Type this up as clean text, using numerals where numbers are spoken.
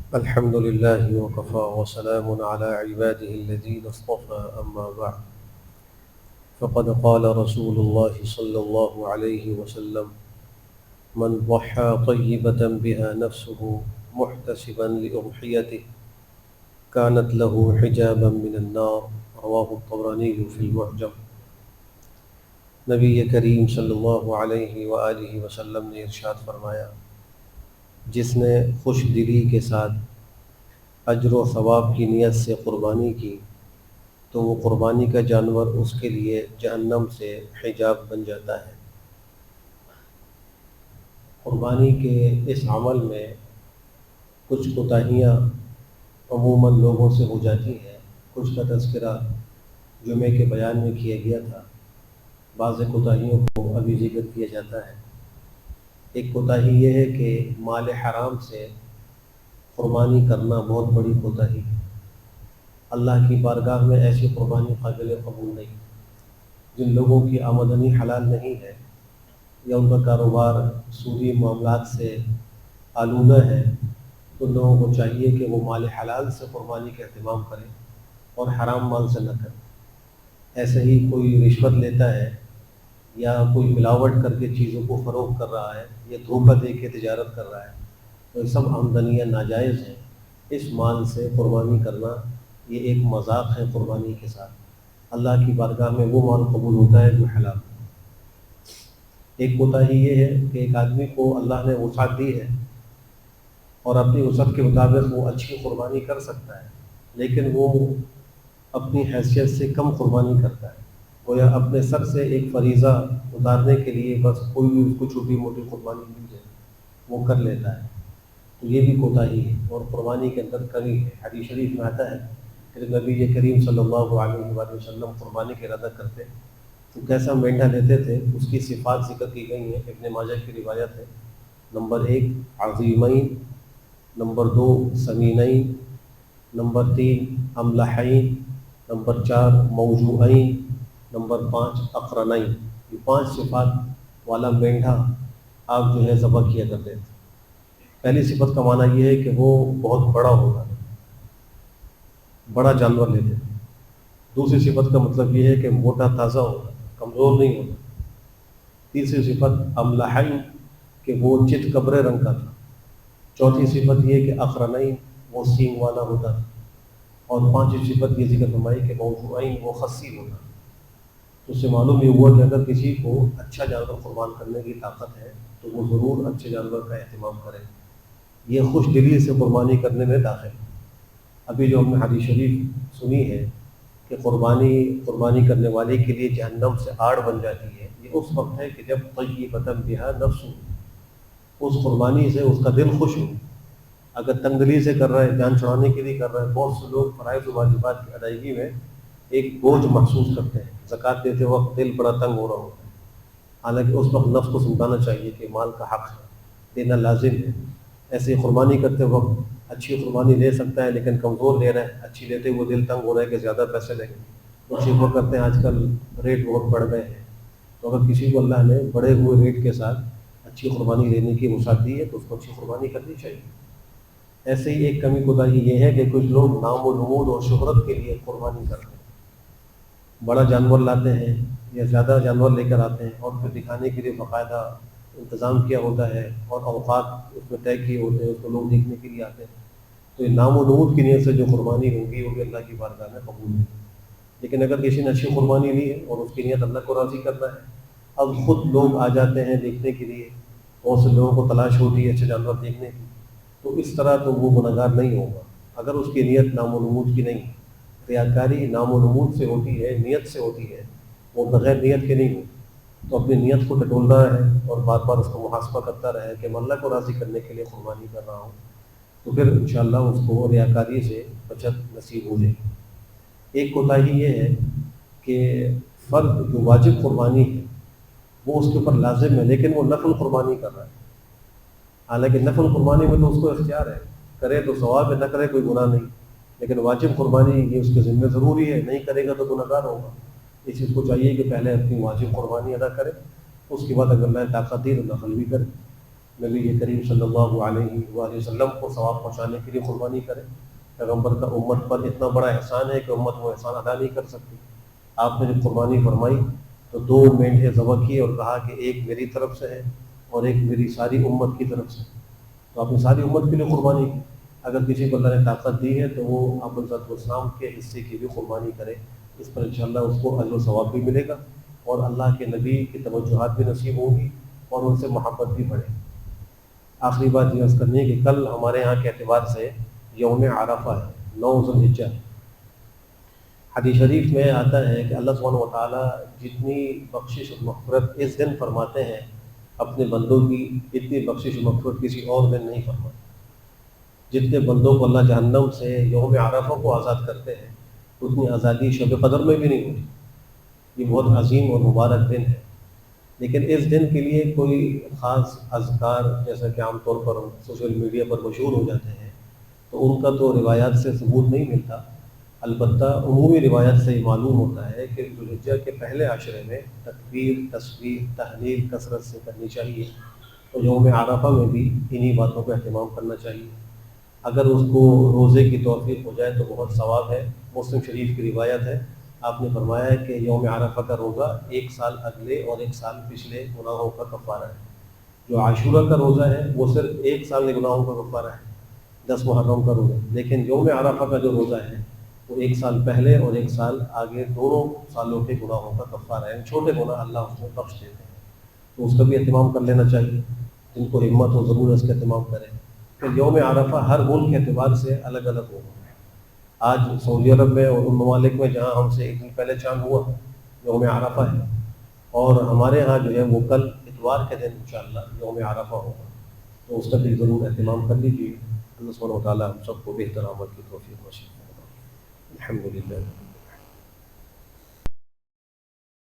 الحمد لله وكفى وسلام على عباده الذين اصطفى أما بعد فقد قال رسول الله صلى الله عليه وسلم من ضحى طيبة بها نفسه محتسبا لأضحيته كانت له حجابا من النار رواه الطبراني في المعجم۔ نبی کریم صلی اللہ علیہ وآلہ وسلم نے ارشاد فرمایا، جس نے خوش دلی کے ساتھ اجر و ثواب کی نیت سے قربانی کی تو وہ قربانی کا جانور اس کے لیے جہنم سے حجاب بن جاتا ہے۔ قربانی کے اس عمل میں کچھ کوتاہیاں عموماً لوگوں سے ہو جاتی ہیں، کچھ کا تذکرہ جمعے کے بیان میں کیا گیا تھا، بعض کوتاہیوں کو ابھی ذکر کیا جاتا ہے۔ ایک کوتاہی یہ ہے کہ مال حرام سے قربانی کرنا بہت بڑی کوتاہی ہے۔ اللہ کی بارگاہ میں ایسی قربانی قابل قبول نہیں۔ جن لوگوں کی آمدنی حلال نہیں ہے یا ان کا کاروبار سودی معاملات سے آلودہ ہے، تو لوگوں کو چاہیے کہ وہ مال حلال سے قربانی کا اہتمام کریں اور حرام مال سے نہ کریں۔ ایسے ہی کوئی رشوت لیتا ہے یا کوئی ملاوٹ کر کے چیزوں کو فروخت کر رہا ہے یا دھوکہ دے کے تجارت کر رہا ہے، تو یہ سب آمدنیاں ناجائز ہیں۔ اس مال سے قربانی کرنا یہ ایک مذاق ہے قربانی کے ساتھ۔ اللہ کی بارگاہ میں وہ مال قبول ہوتا ہے جو حلال ہے۔ ایک کوتاہی یہ ہے کہ ایک آدمی کو اللہ نے وسعت دی ہے اور اپنی وسعت کے مطابق وہ اچھی قربانی کر سکتا ہے، لیکن وہ اپنی حیثیت سے کم قربانی کرتا ہے، وہ یا اپنے سر سے ایک فریضہ اتارنے کے لیے بس کوئی بھی اس کو چھوٹی موٹی قربانی مل جائے وہ کر لیتا ہے، تو یہ بھی کوتاہی ہے اور قربانی کے اندر کمی ہے۔ حدیث شریف میں آتا ہے کہ نبی کریم صلی اللہ علیہ وآلہ وسلم قربانی کا ارادہ کرتے تو کیسا مینڈا لیتے تھے، اس کی صفات ذکر کی گئی ہیں۔ ابن ماجہ کی روایت ہے، نمبر 1 عظیمین، نمبر 2 سمینین، نمبر 3 املحین، نمبر 4 موجوعین، نمبر 5 اقرنین۔ یہ 5 صفات والا مینڈا آپ جو ہے ذبح کیا کرتے تھے۔ پہلی صفت کا معنی یہ ہے کہ وہ بہت بڑا ہوگا، بڑا جانور لیتے تھے۔ دوسری صفت کا مطلب یہ ہے کہ موٹا تازہ ہوگا، کمزور نہیں ہوگا۔ تیسری صفت املحین کہ وہ چت کبرے رنگ کا تھا۔ چوتھی صفت یہ کہ اقرنین وہ سینگ والا ہوتا تھا، اور پانچویں صفت یہ ذکر فرمائی کہ موضوعین وہ خصی ہوتا۔ تو اس سے معلوم یہ ہوا کہ اگر کسی کو اچھا جانور قربان کرنے کی طاقت ہے تو وہ ضرور اچھے جانور کا اہتمام کرے۔ یہ خوش دلی سے قربانی کرنے میں داخل ہے۔ ابھی جو ہم نے حدیث شریف سنی ہے کہ قربانی کرنے والے کے لیے جہنم سے آڑ بن جاتی ہے، یہ اس وقت ہے کہ جب طیبۃ بہا نفسہ، اس قربانی سے اس کا دل خوش ہو۔ اگر تنگ دلی سے کر رہا ہے، جان چھڑانے کے لیے کر رہا ہے، بہت سے لوگ فرائض و واجبات کی ادائیگی میں ایک بوجھ محسوس کرتے ہیں، زکوٰۃ دیتے وقت دل بڑا تنگ ہو رہا ہوتا ہے، حالانکہ اس وقت نفس کو سمجھانا چاہیے کہ مال کا حق ہے، دینا لازم ہے۔ ایسے قربانی کرتے وقت اچھی قربانی لے سکتا ہے لیکن کمزور لے رہا ہے، اچھی لیتے وہ دل تنگ ہو رہا ہے کہ زیادہ پیسے لیں گے۔ وہ شکوہ کرتے ہیں آج کل ریٹ بہت بڑھ گئے ہیں، تو اگر کسی کو اللہ نے بڑے ہوئے ریٹ کے ساتھ اچھی قربانی لینے کی وسعت دی ہے تو اس کو اچھی قربانی کرنی چاہیے۔ ایسے ہی ایک کمی کوتاہی یہ ہے کہ کچھ لوگ نام و نمود اور شہرت کے لیے قربانی کرتے ہیں، بڑا جانور لاتے ہیں یا زیادہ جانور لے کر آتے ہیں اور پھر دکھانے کے لیے باقاعدہ انتظام کیا ہوتا ہے اور اوقات اس میں طے کیے ہوتے ہیں، اس کو لوگ دیکھنے کے لیے آتے ہیں۔ تو یہ نام و نمود کی نیت سے جو قربانی ہوگی وہ بھی اللہ کی بارگاہ میں قبول نہیں۔ لیکن اگر کسی نے اچھی قربانی لی ہے اور اس کی نیت اللہ کو راضی کرنا ہے، اب خود لوگ آ جاتے ہیں دیکھنے کے لیے، بہت سے لوگوں کو تلاش ہوتی ہے اچھے جانور دیکھنے کی، تو اس طرح تو وہ گنہگار نہیں ہوگا اگر اس کی نیت نام و نمود کی نہیں ہے۔ ریاکاری نام و نمود سے ہوتی ہے، نیت سے ہوتی ہے، وہ بغیر نیت کے نہیں ہوتی۔ تو اپنی نیت کو ٹٹولنا ہے اور بار بار اس کو محاسبہ کرتا رہے کہ میں اللہ کو راضی کرنے کے لیے قربانی کر رہا ہوں، تو پھر انشاءاللہ اس کو ریاکاری سے بچت نصیب ہو جائے گی۔ ایک کوتاہی یہ ہے کہ فرد جو واجب قربانی ہے وہ اس کے اوپر لازم ہے لیکن وہ نفل قربانی کر رہا ہے، حالانکہ نفل قربانی میں تو اس کو اختیار ہے، کرے تو ثواب ہے، نہ کرے کوئی گناہ نہیں، لیکن واجب قربانی یہ اس کے ذمہ ضروری ہے، نہیں کرے گا تو گنہگار ہوگا۔ اس چیز کو چاہیے کہ پہلے اپنی واجب قربانی ادا کرے، اس کے بعد اگر اللہ نے طاقت دی تو نفل بھی کرے۔ نبی کریم صلی اللہ علیہ وآلہ وسلم کو ثواب پہنچانے کے لیے قربانی کریں۔ پیغمبر کا امت پر اتنا بڑا احسان ہے کہ امت وہ احسان ادا نہیں کر سکتی۔ آپ نے جب قربانی فرمائی تو 2 مینڈھے ذبح کیے اور کہا کہ ایک میری طرف سے ہے اور ایک میری ساری امت کی طرف سے۔ تو آپ نے ساری امت کے لیے قربانی کی۔ اگر کسی کو اللہ نے طاقت دی ہے تو وہ آپ علیہ السلام کے حصے کی بھی قربانی کرے، اس پر انشاءاللہ اس کو اجر و ثواب بھی ملے گا اور اللہ کے نبی کی توجہات بھی نصیب ہوں گی اور ان سے محبت بھی بڑھے۔ آخری بات یہ عرض کرنی ہے کہ کل ہمارے ہاں کے اعتبار سے یوم عرفہ ہے، 9 ذو الحجہ۔ حدیث شریف میں آتا ہے کہ اللہ سبحانہ وتعالیٰ جتنی بخشش و مغفرت اس دن فرماتے ہیں اپنے بندوں کی، اتنی بخشش و مغفرت کسی اور دن نہیں فرماتے۔ جتنے بندوں کو اللہ جہنم سے یوم عرفہ کو آزاد کرتے ہیں اتنی آزادی شب قدر میں بھی نہیں ہوتی۔ یہ بہت عظیم اور مبارک دن ہے، لیکن اس دن کے لیے کوئی خاص اذکار جیسا کہ عام طور پر سوشل میڈیا پر مشہور ہو جاتے ہیں تو ان کا تو روایات سے ثبوت نہیں ملتا۔ البتہ عمومی روایت سے یہ معلوم ہوتا ہے کہ ذو الحجہ کے پہلے عشرے میں تکبیر، تصویر، تحلیل کثرت سے کرنی چاہیے، تو یوم عرفہ میں بھی انہی باتوں کا اہتمام کرنا چاہیے۔ اگر اس کو روزے کی توفیق ہو جائے تو بہت ثواب ہے۔ مسلم شریف کی روایت ہے، آپ نے فرمایا ہے کہ یوم عرفہ کا روزہ 1 سال اگلے اور 1 سال پچھلے گناہوں کا کفارہ ہے۔ جو عاشورہ کا روزہ ہے وہ صرف 1 سال کے گناہوں کا کفارہ ہے، 10 محرم کا روزہ، لیکن یوم عرفہ کا جو روزہ ہے وہ 1 سال پہلے اور 1 سال آگے دونوں سالوں کے گناہوں کا کفارہ ہے۔ چھوٹے گناہ اللہ اس میں بخش دیتے ہیں، تو اس کا بھی اہتمام کر لینا چاہیے۔ جن کو ہمت ہو ضرور اس کا اہتمام کریں۔ پھر یوم عرفہ ہر ملک کے اعتبار سے الگ الگ ہوگا۔ آج سعودی عرب میں اور ان ممالک میں جہاں ہم سے 1 دن پہلے چاند ہوا یوم عرفہ ہے، اور ہمارے ہاں جو ہے وہ کل اتوار کے دن انشاءاللہ یوم عرفہ ہوگا، تو اس کا بھی ضرور اہتمام کر لیجیے۔ اللہ سبحانہ و تعالیٰ ہم سب کو بہتر عمل کی توفیق نصیب فرمائے۔ الحمدللہ۔